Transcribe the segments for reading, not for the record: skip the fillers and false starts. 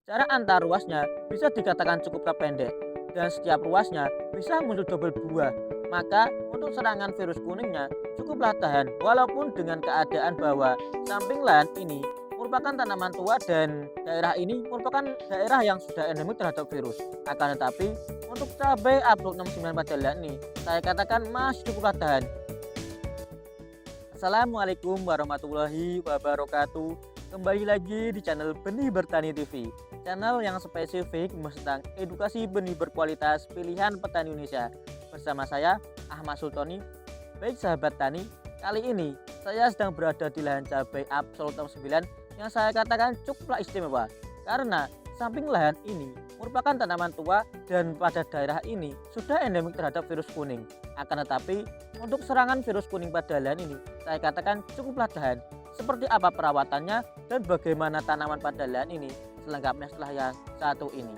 jarak antar ruasnya bisa dikatakan cukuplah pendek dan setiap ruasnya bisa muncul double buah. Maka untuk serangan virus kuningnya cukuplah tahan walaupun dengan keadaan bahwa samping lahan ini merupakan tanaman tua dan daerah ini merupakan daerah yang sudah endemik terhadap virus. Akan tetapi untuk cabai Absolut 69 pada lahan ini saya katakan masih cukuplah tahan. Assalamualaikum warahmatullahi wabarakatuh. Kembali lagi di channel Benih Bertani TV, channel yang spesifik membahas tentang edukasi benih berkualitas pilihan petani Indonesia. Bersama saya Ahmad Sultoni. Baik sahabat tani, kali ini saya sedang berada di lahan cabai Absolut 69 yang saya katakan cukuplah istimewa karena samping lahan ini merupakan tanaman tua dan pada daerah ini sudah endemik terhadap virus kuning. Akan tetapi untuk serangan virus kuning pada lahan ini saya katakan cukuplah tahan. Seperti apa perawatannya dan bagaimana tanaman pada lahan ini selengkapnya setelah yang satu ini.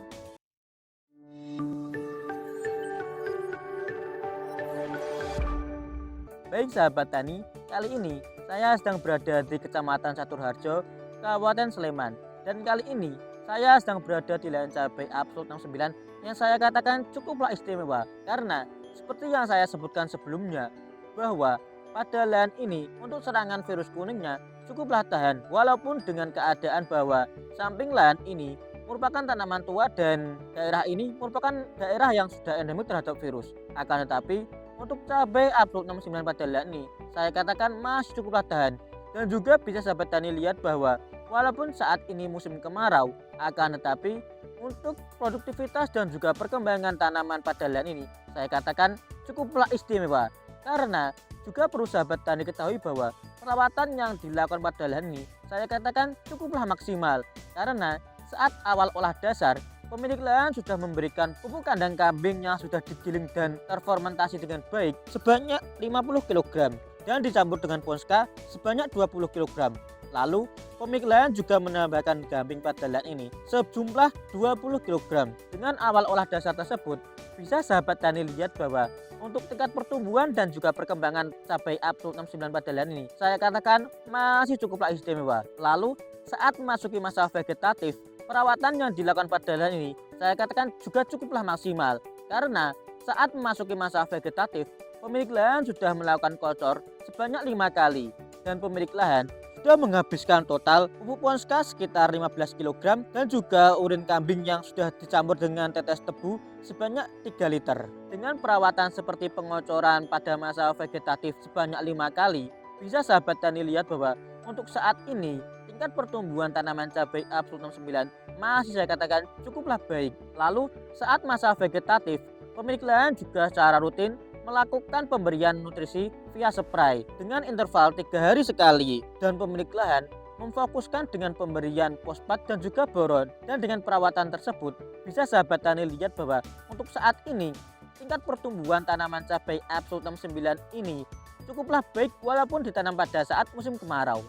Baik sahabat tani, kali ini saya sedang berada di Kecamatan Caturharjo, Kabupaten Sleman. Dan kali ini saya sedang berada di lahan cabai Absolut 69 yang saya katakan cukuplah istimewa karena seperti yang saya sebutkan sebelumnya bahwa pada lahan ini untuk serangan virus kuningnya cukuplah tahan walaupun dengan keadaan bahwa samping lahan ini merupakan tanaman tua dan daerah ini merupakan daerah yang sudah endemik terhadap virus. Akan tetapi untuk cabai Absolut 69 pada lahan ini saya katakan masih cukuplah tahan. Dan juga bisa sahabat tani lihat bahwa walaupun saat ini musim kemarau, akan tetapi untuk produktivitas dan juga perkembangan tanaman pada lahan ini saya katakan cukuplah istimewa. Karena juga perlu sahabat tani ketahui bahwa perawatan yang dilakukan pada lahan ini saya katakan cukuplah maksimal. Karena saat awal olah dasar, pemilik lahan sudah memberikan pupuk kandang kambing yang sudah digiling dan terfermentasi dengan baik sebanyak 50 kg dan dicampur dengan Ponska sebanyak 20 kg. Lalu pemilik lahan juga menambahkan gamping pada lahan ini sejumlah 20 kg. Dengan awal olah dasar tersebut bisa sahabat tani lihat bahwa untuk tingkat pertumbuhan dan juga perkembangan cabai Absolut 69 pada lahan ini saya katakan masih cukuplah istimewa. Lalu saat memasuki masa vegetatif, perawatan yang dilakukan pada lahan ini saya katakan juga cukuplah maksimal. Karena saat memasuki masa vegetatif, pemilik lahan sudah melakukan kocor sebanyak 5 kali dan pemilik lahan sudah menghabiskan total pupuk Ponska sekitar 15 kg dan juga urin kambing yang sudah dicampur dengan tetes tebu sebanyak 3 liter. Dengan perawatan seperti pengocoran pada masa vegetatif sebanyak 5 kali, bisa sahabat tani lihat bahwa untuk saat ini tingkat pertumbuhan tanaman cabai Absolut 69 masih saya katakan cukuplah baik. Lalu saat masa vegetatif, pemilik lahan juga secara rutin melakukan pemberian nutrisi via spray dengan interval 3 hari sekali dan pemilik lahan memfokuskan dengan pemberian fosfat dan juga boron. Dan dengan perawatan tersebut bisa sahabat tani lihat bahwa untuk saat ini tingkat pertumbuhan tanaman cabai Absolut 69 ini cukuplah baik walaupun ditanam pada saat musim kemarau.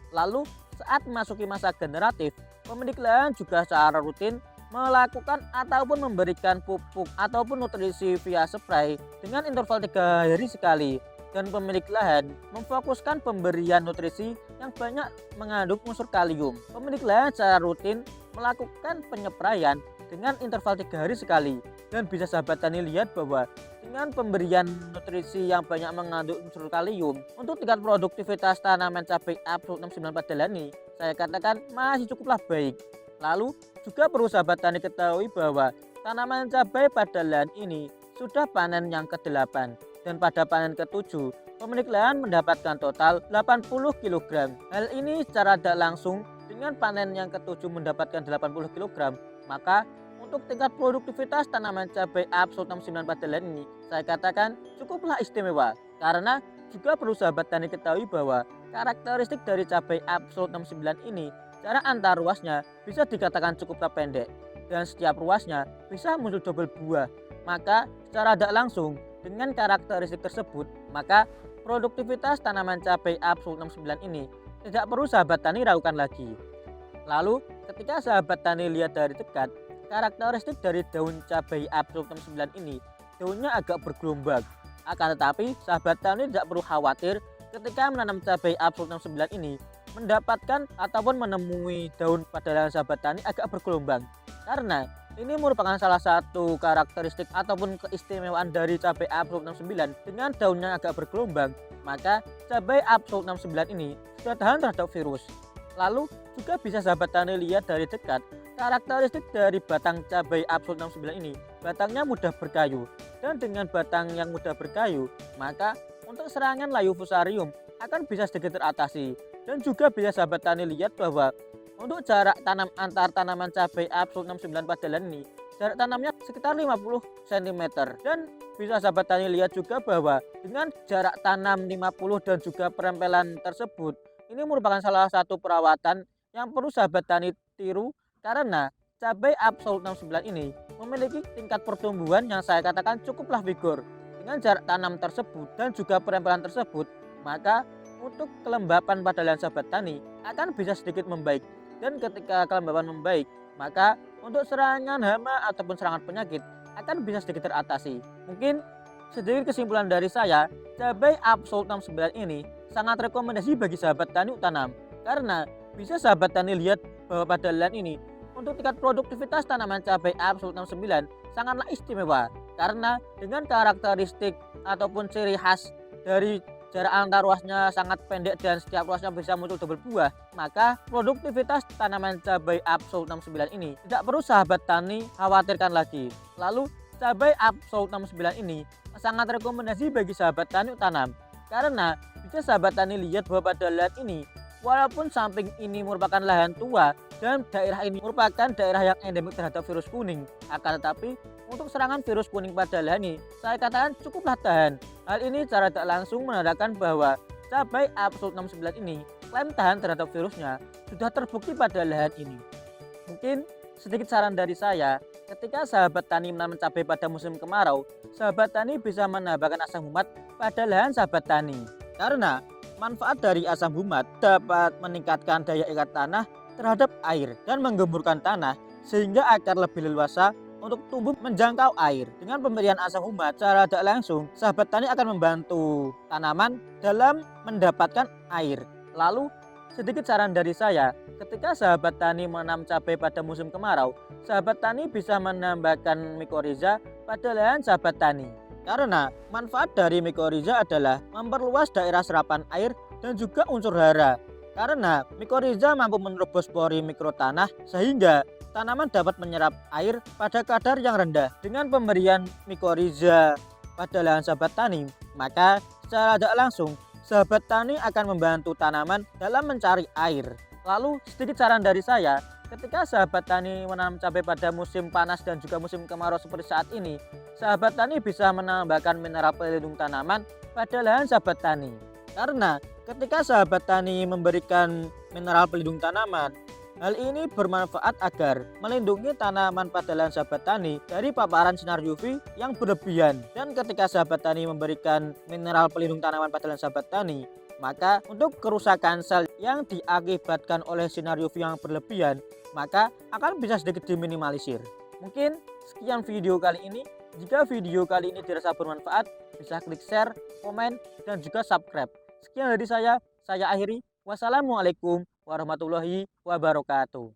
Lalu saat memasuki masa generatif, pemilik lahan juga secara rutin melakukan ataupun memberikan pupuk ataupun nutrisi via spray dengan interval 3 hari sekali dan pemilik lahan memfokuskan pemberian nutrisi yang banyak mengandung unsur kalium. Pemilik lahan secara rutin melakukan penyepraian dengan interval 3 hari sekali dan bisa sahabat tani lihat bahwa dengan pemberian nutrisi yang banyak mengandung unsur kalium untuk tingkat produktivitas tanaman cabai Absolut 69 pada lahan ini saya katakan masih cukuplah baik. Lalu juga perlu sahabat tani ketahui bahwa tanaman cabai pada lahan ini sudah panen yang ke-8 dan pada panen ke-7 pemilik lahan mendapatkan total 80 kg. Hal ini secara tidak langsung dengan panen yang ke-7 mendapatkan 80 kg, maka untuk tingkat produktivitas tanaman cabai Absolut 69 pada lahan ini saya katakan cukuplah istimewa. Karena juga perlu sahabat tani ketahui bahwa karakteristik dari cabai Absolut 69 ini jarak antar ruasnya bisa dikatakan cukuplah pendek dan setiap ruasnya bisa muncul double buah. Maka secara tidak langsung dengan karakteristik tersebut maka produktivitas tanaman cabai Absolut 69 ini tidak perlu sahabat tani ragukan lagi. Lalu ketika sahabat tani lihat dari dekat, karakteristik dari daun cabai Absolut 69 ini daunnya agak bergelombang. Akan tetapi sahabat tani tidak perlu khawatir ketika menanam cabai Absolut 69 ini mendapatkan ataupun menemui daun pada lahan sahabat tani agak bergelombang. Karena ini merupakan salah satu karakteristik ataupun keistimewaan dari cabai Absolut 69 dengan daunnya agak bergelombang. Maka cabai Absolut 69 ini sudah tahan terhadap virus. Lalu juga bisa sahabat tani lihat dari dekat karakteristik dari batang cabai Absolut 69 ini. Batangnya mudah berkayu, dan dengan batang yang mudah berkayu, maka untuk serangan layu fusarium akan bisa sedikit teratasi. Dan juga bisa sahabat tani lihat bahwa untuk jarak tanam antar tanaman cabai Absolut 69 pada lahan ini, jarak tanamnya sekitar 50 cm. Dan bisa sahabat tani lihat juga bahwa dengan jarak tanam 50 dan juga perempelan tersebut, ini merupakan salah satu perawatan yang perlu sahabat tani tiru, karena cabai Absolut 69 ini memiliki tingkat pertumbuhan yang saya katakan cukuplah vigor. Dengan jarak tanam tersebut dan juga perempelan tersebut, maka untuk kelembapan pada lahan sahabat tani akan bisa sedikit membaik. Dan ketika kelembapan membaik, maka untuk serangan hama ataupun serangan penyakit akan bisa sedikit teratasi. Mungkin sedikit kesimpulan dari saya, cabai Absolut 69 ini sangat rekomendasi bagi sahabat tani untuk tanam, karena bisa sahabat tani lihat bahwa pada lahan ini untuk tingkat produktivitas tanaman cabai Absolut 69 sangatlah istimewa, karena dengan karakteristik ataupun ciri khas dari jarak antar ruasnya sangat pendek dan setiap ruasnya bisa muncul double buah, maka produktivitas tanaman cabai Absolut 69 ini tidak perlu sahabat tani khawatirkan lagi. Lalu cabai Absolut 69 ini sangat rekomendasi bagi sahabat tani untuk tanam, karena bisa sahabat tani lihat bahwa pada lahan ini, walaupun samping ini merupakan lahan tua dan daerah ini merupakan daerah yang endemik terhadap virus kuning, akan tetapi untuk serangan virus kuning pada lahan ini saya katakan cukuplah tahan. Hal ini secara tak langsung menandakan bahwa cabai Absolut 69 ini klaim tahan terhadap virusnya sudah terbukti pada lahan ini. Mungkin sedikit saran dari saya, ketika sahabat tani menanam cabai pada musim kemarau, sahabat tani bisa menambahkan asam humat pada lahan sahabat tani. Karena manfaat dari asam humat dapat meningkatkan daya ikat tanah terhadap air dan menggemburkan tanah sehingga akar lebih leluasa untuk tumbuh menjangkau air. Dengan pemberian asam humat secara tidak langsung, sahabat tani akan membantu tanaman dalam mendapatkan air. Lalu sedikit saran dari saya, ketika sahabat tani menanam cabai pada musim kemarau, sahabat tani bisa menambahkan mikoriza pada lahan sahabat tani. Karena manfaat dari mikoriza adalah memperluas daerah serapan air dan juga unsur hara. Karena mikoriza mampu menerobos pori mikrotanah sehingga tanaman dapat menyerap air pada kadar yang rendah. Dengan pemberian mikoriza pada lahan sahabat tani, maka secara tidak langsung sahabat tani akan membantu tanaman dalam mencari air. Lalu sedikit saran dari saya, ketika sahabat tani menanam cabai pada musim panas dan juga musim kemarau seperti saat ini, sahabat tani bisa menambahkan mineral pelindung tanaman pada lahan sahabat tani. Karena ketika sahabat tani memberikan mineral pelindung tanaman, hal ini bermanfaat agar melindungi tanaman pada lahan sahabat tani dari paparan sinar UV yang berlebihan. Dan ketika sahabat tani memberikan mineral pelindung tanaman pada lahan sahabat tani, maka untuk kerusakan sel yang diakibatkan oleh sinar UV yang berlebihan, maka akan bisa sedikit diminimalisir. Mungkin sekian video kali ini. Jika video kali ini dirasa bermanfaat, bisa klik share, komen, dan juga subscribe. Sekian dari saya akhiri. Wassalamualaikum warahmatullahi wabarakatuh.